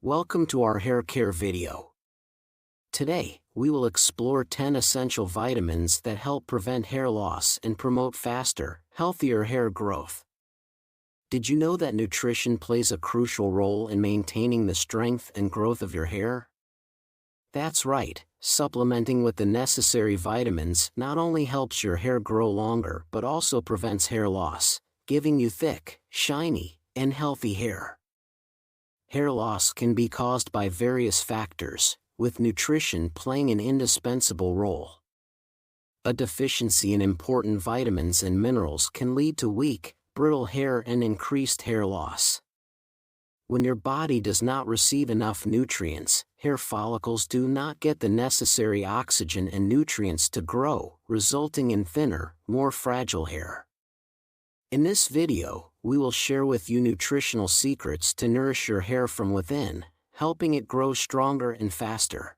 Welcome to our hair care video. Today, we will explore 10 essential vitamins that help prevent hair loss and promote faster, healthier hair growth. Did you know that nutrition plays a crucial role in maintaining the strength and growth of your hair? That's right, supplementing with the necessary vitamins not only helps your hair grow longer but also prevents hair loss, giving you thick, shiny, and healthy hair. Hair loss can be caused by various factors, with nutrition playing an indispensable role. A deficiency in important vitamins and minerals can lead to weak, brittle hair and increased hair loss. When your body does not receive enough nutrients, hair follicles do not get the necessary oxygen and nutrients to grow, resulting in thinner, more fragile hair. In this video, we will share with you nutritional secrets to nourish your hair from within, helping it grow stronger and faster.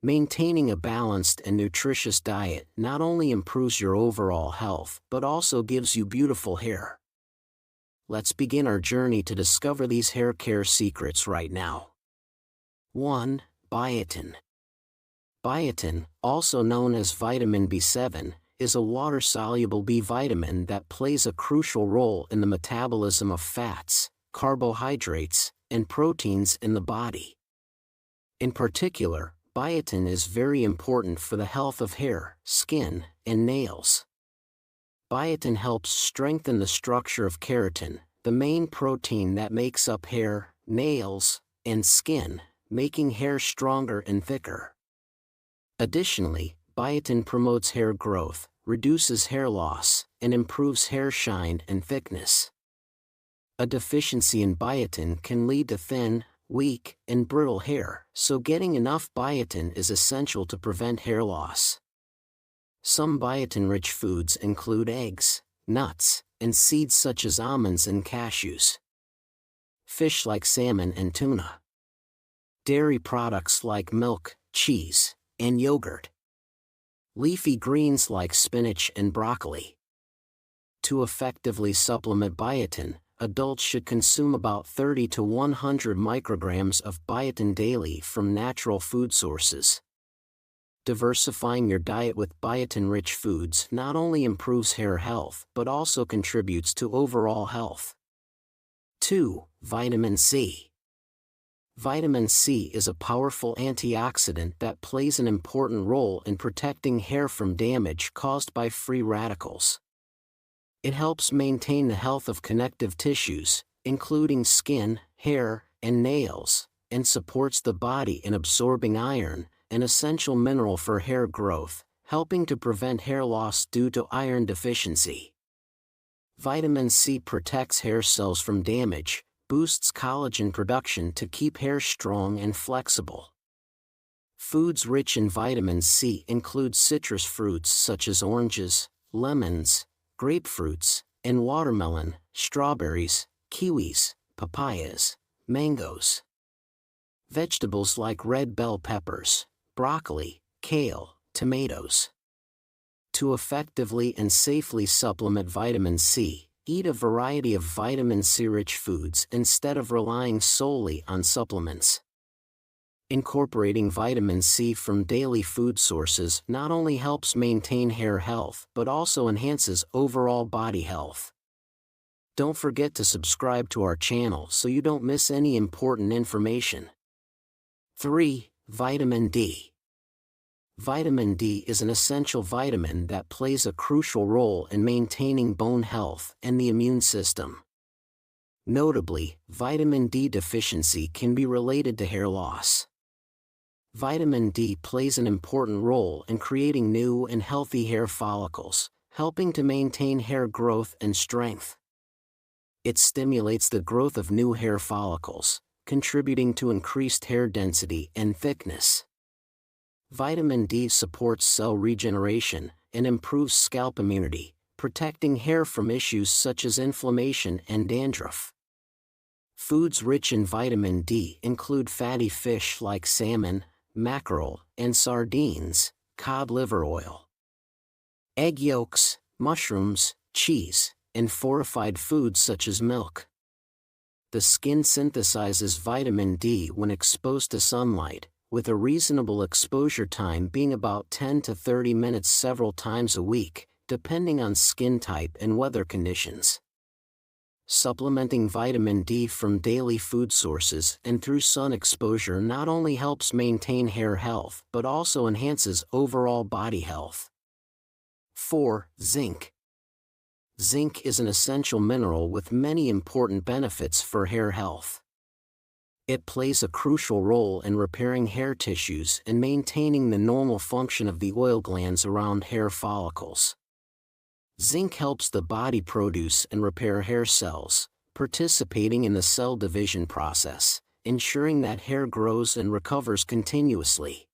Maintaining a balanced and nutritious diet not only improves your overall health but also gives you beautiful hair. Let's begin our journey to discover these hair care secrets right now. 1. Biotin. Biotin, also known as vitamin B7, is a water-soluble B vitamin that plays a crucial role in the metabolism of fats, carbohydrates, and proteins in the body. In particular, biotin is very important for the health of hair, skin, and nails. Biotin helps strengthen the structure of keratin, the main protein that makes up hair, nails, and skin, making hair stronger and thicker. Additionally, biotin promotes hair growth, reduces hair loss, and improves hair shine and thickness. A deficiency in biotin can lead to thin, weak, and brittle hair, so getting enough biotin is essential to prevent hair loss. Some biotin-rich foods include eggs, nuts, and seeds such as almonds and cashews. Fish like salmon and tuna. Dairy products like milk, cheese, and yogurt. Leafy greens like spinach and broccoli. To effectively supplement biotin, adults should consume about 30 to 100 micrograms of biotin daily from natural food sources. Diversifying your diet with biotin-rich foods not only improves hair health but also contributes to overall health. 2. Vitamin C. Vitamin C is a powerful antioxidant that plays an important role in protecting hair from damage caused by free radicals. It helps maintain the health of connective tissues, including skin, hair, and nails, and supports the body in absorbing iron, an essential mineral for hair growth, helping to prevent hair loss due to iron deficiency. Vitamin C protects hair cells from damage, boosts collagen production to keep hair strong and flexible. Foods rich in vitamin C include citrus fruits such as oranges, lemons, grapefruits, and watermelon, strawberries, kiwis, papayas, mangoes. Vegetables like red bell peppers, broccoli, kale, tomatoes. To effectively and safely supplement vitamin C, eat a variety of vitamin C-rich foods instead of relying solely on supplements. Incorporating vitamin C from daily food sources not only helps maintain hair health but also enhances overall body health. Don't forget to subscribe to our channel so you don't miss any important information. 3. Vitamin D. Vitamin D is an essential vitamin that plays a crucial role in maintaining bone health and the immune system. Notably, vitamin D deficiency can be related to hair loss. Vitamin D plays an important role in creating new and healthy hair follicles, helping to maintain hair growth and strength. It stimulates the growth of new hair follicles, contributing to increased hair density and thickness. Vitamin D supports cell regeneration and improves scalp immunity, protecting hair from issues such as inflammation and dandruff. Foods rich in vitamin D include fatty fish like salmon, mackerel, and sardines, cod liver oil. Egg yolks, mushrooms, cheese, and fortified foods such as milk. the skin synthesizes vitamin D when exposed to sunlight, with a reasonable exposure time being about 10 to 30 minutes several times a week, depending on skin type and weather conditions. Supplementing vitamin D from daily food sources and through sun exposure not only helps maintain hair health but also enhances overall body health. 4. Zinc. Zinc is an essential mineral with many important benefits for hair health. It plays a crucial role in repairing hair tissues and maintaining the normal function of the oil glands around hair follicles. Zinc helps the body produce and repair hair cells, participating in the cell division process, ensuring that hair grows and recovers continuously.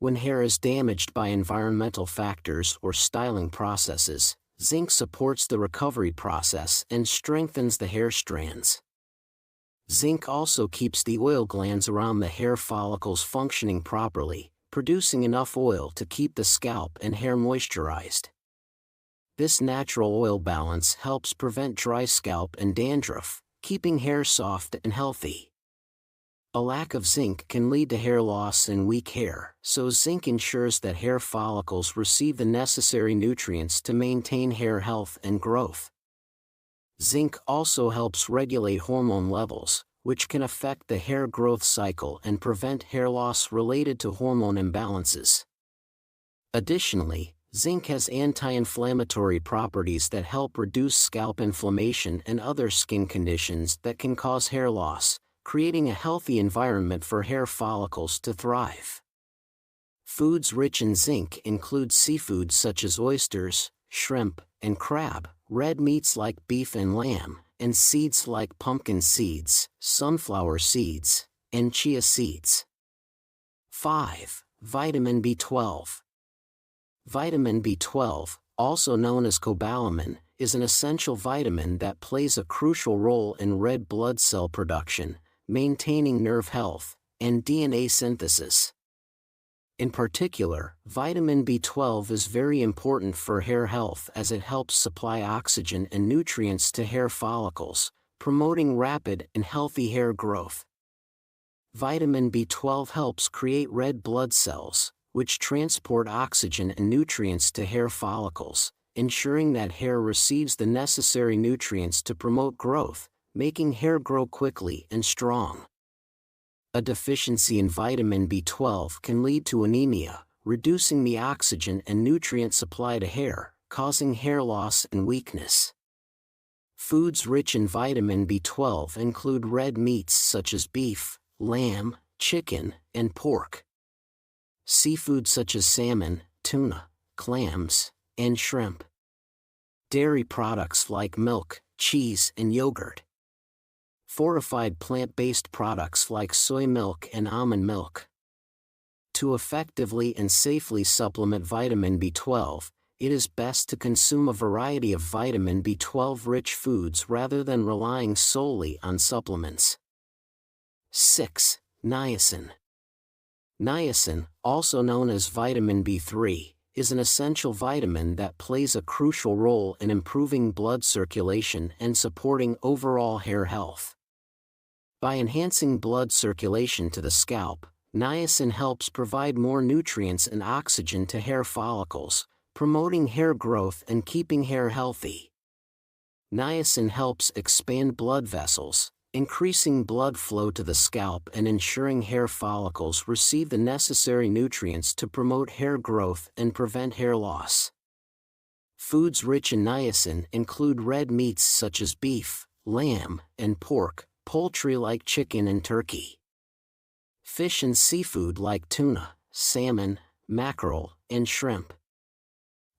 When hair is damaged by environmental factors or styling processes, zinc supports the recovery process and strengthens the hair strands. Zinc also keeps the oil glands around the hair follicles functioning properly, producing enough oil to keep the scalp and hair moisturized. This natural oil balance helps prevent dry scalp and dandruff, keeping hair soft and healthy. A lack of zinc can lead to hair loss and weak hair, so zinc ensures that hair follicles receive the necessary nutrients to maintain hair health and growth. Zinc also helps regulate hormone levels, which can affect the hair growth cycle and prevent hair loss related to hormone imbalances. Additionally, zinc has anti-inflammatory properties that help reduce scalp inflammation and other skin conditions that can cause hair loss, creating a healthy environment for hair follicles to thrive. Foods rich in zinc include seafood such as oysters, shrimp, and crab, red meats like beef and lamb, and seeds like pumpkin seeds, sunflower seeds, and chia seeds. 5. Vitamin B12. Vitamin B12, also known as cobalamin, is an essential vitamin that plays a crucial role in red blood cell production, maintaining nerve health, and DNA synthesis. In particular, vitamin B12 is very important for hair health as it helps supply oxygen and nutrients to hair follicles, promoting rapid and healthy hair growth. Vitamin B12 helps create red blood cells, which transport oxygen and nutrients to hair follicles, ensuring that hair receives the necessary nutrients to promote growth, making hair grow quickly and strong. A deficiency in vitamin B12 can lead to anemia, reducing the oxygen and nutrient supply to hair, causing hair loss and weakness. Foods rich in vitamin B12 include red meats such as beef, lamb, chicken, and pork. Seafood such as salmon, tuna, clams, and shrimp. Dairy products like milk, cheese, and yogurt. Fortified plant-based products like soy milk and almond milk. To effectively and safely supplement vitamin B12, it is best to consume a variety of vitamin B12-rich foods rather than relying solely on supplements. 6. Niacin. Niacin, also known as vitamin B3, is an essential vitamin that plays a crucial role in improving blood circulation and supporting overall hair health. By enhancing blood circulation to the scalp, niacin helps provide more nutrients and oxygen to hair follicles, promoting hair growth and keeping hair healthy. Niacin helps expand blood vessels, increasing blood flow to the scalp and ensuring hair follicles receive the necessary nutrients to promote hair growth and prevent hair loss. Foods rich in niacin include red meats such as beef, lamb, and pork, poultry like chicken and turkey. Fish and seafood like tuna, salmon, mackerel, and shrimp.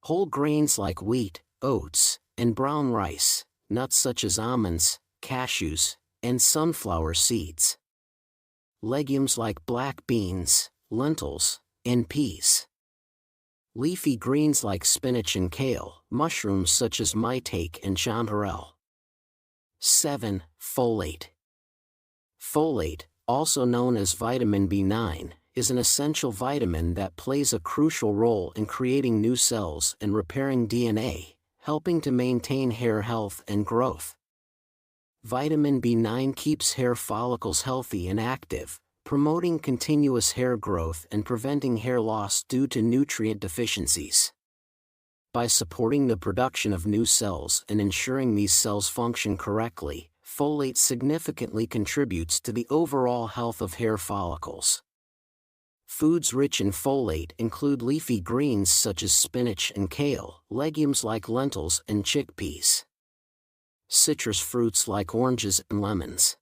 Whole grains like wheat, oats, and brown rice, nuts such as almonds, cashews, and sunflower seeds. Legumes like black beans, lentils, and peas. Leafy greens like spinach and kale, mushrooms such as maitake and chanterelle. 7. Folate. Folate, also known as vitamin B9, is an essential vitamin that plays a crucial role in creating new cells and repairing DNA, helping to maintain hair health and growth. Vitamin B9 keeps hair follicles healthy and active, promoting continuous hair growth and preventing hair loss due to nutrient deficiencies. By supporting the production of new cells and ensuring these cells function correctly, folate significantly contributes to the overall health of hair follicles. Foods rich in folate include leafy greens such as spinach and kale, legumes like lentils and chickpeas, citrus fruits like oranges and lemons.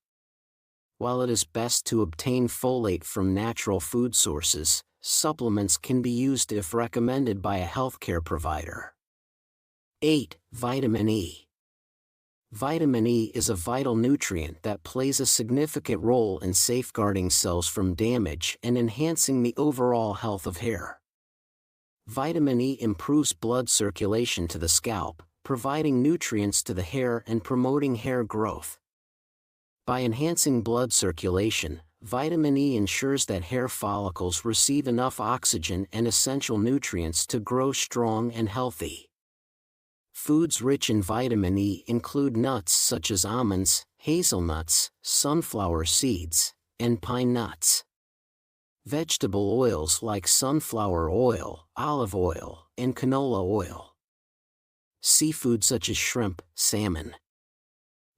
While it is best to obtain folate from natural food sources, supplements can be used if recommended by a healthcare provider. 8. Vitamin E. Vitamin E is a vital nutrient that plays a significant role in safeguarding cells from damage and enhancing the overall health of hair. Vitamin E improves blood circulation to the scalp, providing nutrients to the hair and promoting hair growth. By enhancing blood circulation, vitamin E ensures that hair follicles receive enough oxygen and essential nutrients to grow strong and healthy. Foods rich in vitamin E include nuts such as almonds, hazelnuts, sunflower seeds, and pine nuts. Vegetable oils like sunflower oil, olive oil, and canola oil. Seafood such as shrimp, salmon.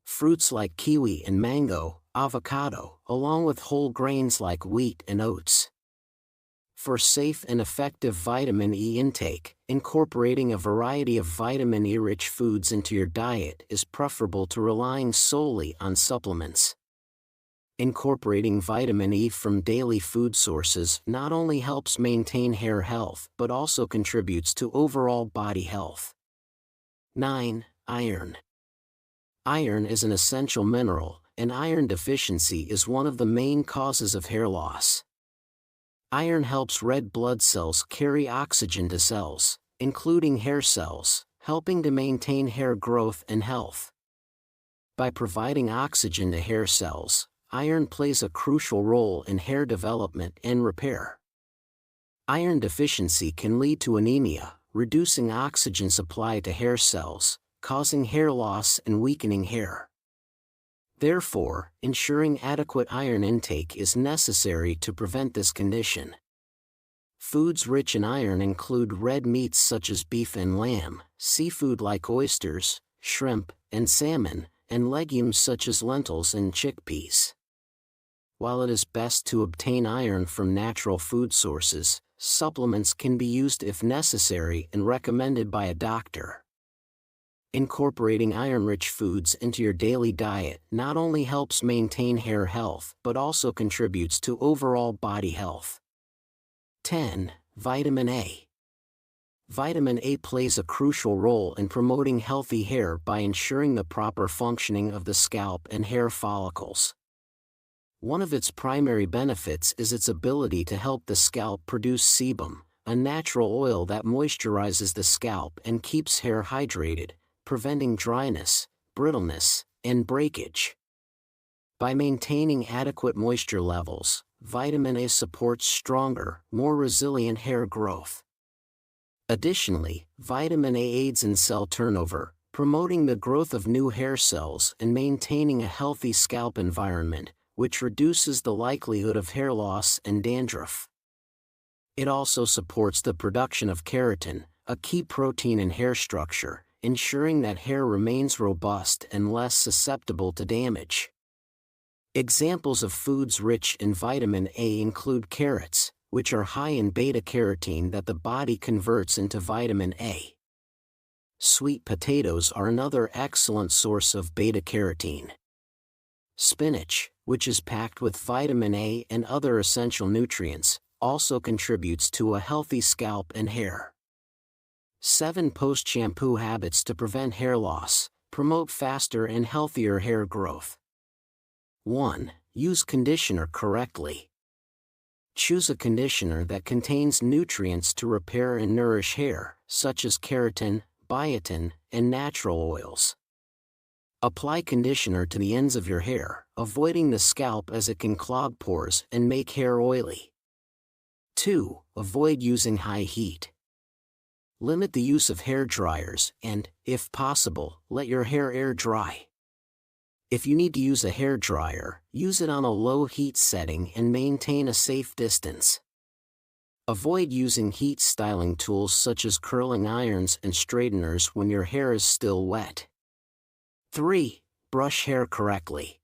Fruits like kiwi and mango, avocado, along with whole grains like wheat and oats. For safe and effective vitamin E intake, incorporating a variety of vitamin E-rich foods into your diet is preferable to relying solely on supplements. Incorporating vitamin E from daily food sources not only helps maintain hair health but also contributes to overall body health. 9. Iron. Iron is an essential mineral, and iron deficiency is one of the main causes of hair loss. Iron helps red blood cells carry oxygen to cells, including hair cells, helping to maintain hair growth and health. By providing oxygen to hair cells, iron plays a crucial role in hair development and repair. Iron deficiency can lead to anemia, reducing oxygen supply to hair cells, causing hair loss and weakening hair. Therefore, ensuring adequate iron intake is necessary to prevent this condition. Foods rich in iron include red meats such as beef and lamb, seafood like oysters, shrimp, and salmon, and legumes such as lentils and chickpeas. While it is best to obtain iron from natural food sources, supplements can be used if necessary and recommended by a doctor. Incorporating iron-rich foods into your daily diet not only helps maintain hair health but also contributes to overall body health. 10. Vitamin A. Vitamin A plays a crucial role in promoting healthy hair by ensuring the proper functioning of the scalp and hair follicles. One of its primary benefits is its ability to help the scalp produce sebum, a natural oil that moisturizes the scalp and keeps hair hydrated, preventing dryness, brittleness, and breakage. By maintaining adequate moisture levels, vitamin A supports stronger, more resilient hair growth. Additionally, vitamin A aids in cell turnover, promoting the growth of new hair cells and maintaining a healthy scalp environment, which reduces the likelihood of hair loss and dandruff. It also supports the production of keratin, a key protein in hair structure, ensuring that hair remains robust and less susceptible to damage. Examples of foods rich in vitamin A include carrots, which are high in beta-carotene that the body converts into vitamin A. Sweet potatoes are another excellent source of beta-carotene. Spinach, which is packed with vitamin A and other essential nutrients, also contributes to a healthy scalp and hair. 7 Post-shampoo habits to prevent hair loss, promote faster and healthier hair growth. 1. Use conditioner correctly. Choose a conditioner that contains nutrients to repair and nourish hair, such as keratin, biotin, and natural oils. Apply conditioner to the ends of your hair, avoiding the scalp as it can clog pores and make hair oily. 2. Avoid using high heat. Limit the use of hair dryers and, if possible, let your hair air dry. If you need to use a hairdryer, use it on a low heat setting and maintain a safe distance. Avoid using heat styling tools such as curling irons and straighteners when your hair is still wet. 3. Brush hair correctly.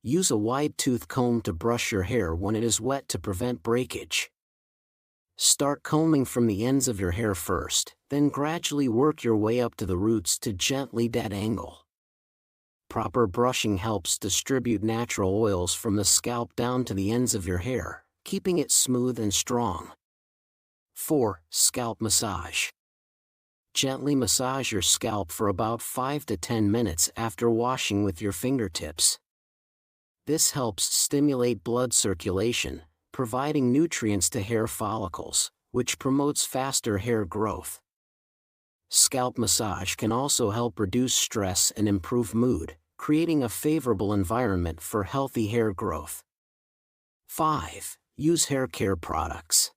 Use a wide-tooth comb to brush your hair when it is wet to prevent breakage. Start combing from the ends of your hair first, then gradually work your way up to the roots to gently detangle. Proper brushing helps distribute natural oils from the scalp down to the ends of your hair, keeping it smooth and strong. 4. Scalp massage. Gently massage your scalp for about 5 to 10 minutes after washing with your fingertips. This helps stimulate blood circulation, providing nutrients to hair follicles, which promotes faster hair growth. Scalp massage can also help reduce stress and improve mood, creating a favorable environment for healthy hair growth. 5. Use hair care products.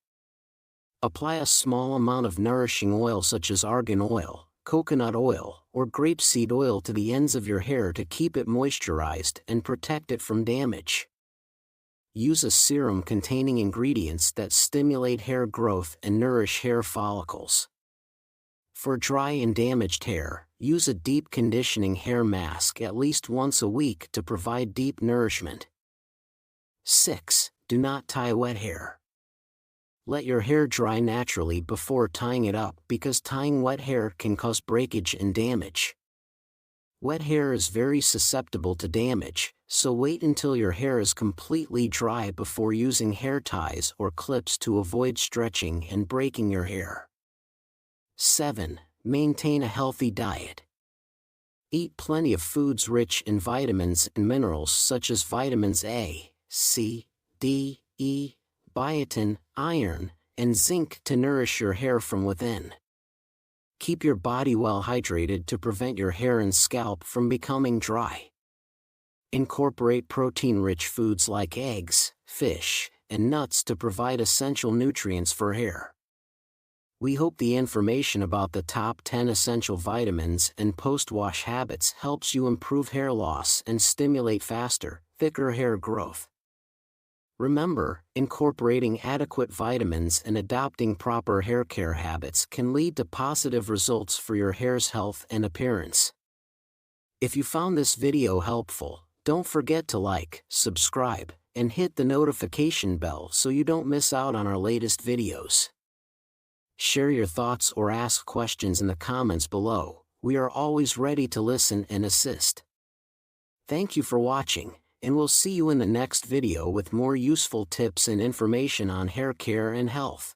Apply a small amount of nourishing oil such as argan oil, coconut oil, or grapeseed oil to the ends of your hair to keep it moisturized and protect it from damage. Use a serum containing ingredients that stimulate hair growth and nourish hair follicles. For dry and damaged hair, use a deep conditioning hair mask at least once a week to provide deep nourishment. 6. Do not tie wet hair. Let your hair dry naturally before tying it up because tying wet hair can cause breakage and damage. Wet hair is very susceptible to damage, so wait until your hair is completely dry before using hair ties or clips to avoid stretching and breaking your hair. 7. Maintain a healthy diet. Eat plenty of foods rich in vitamins and minerals such as vitamins A, C, D, E, biotin, iron, and zinc to nourish your hair from within. Keep your body well hydrated to prevent your hair and scalp from becoming dry. Incorporate protein-rich foods like eggs, fish, and nuts to provide essential nutrients for hair. We hope the information about the top 10 essential vitamins and post-wash habits helps you improve hair loss and stimulate faster, thicker hair growth. Remember, incorporating adequate vitamins and adopting proper hair care habits can lead to positive results for your hair's health and appearance. If you found this video helpful, don't forget to like, subscribe, and hit the notification bell so you don't miss out on our latest videos. Share your thoughts or ask questions in the comments below. We are always ready to listen and assist. Thank you for watching, and we'll see you in the next video with more useful tips and information on hair care and health.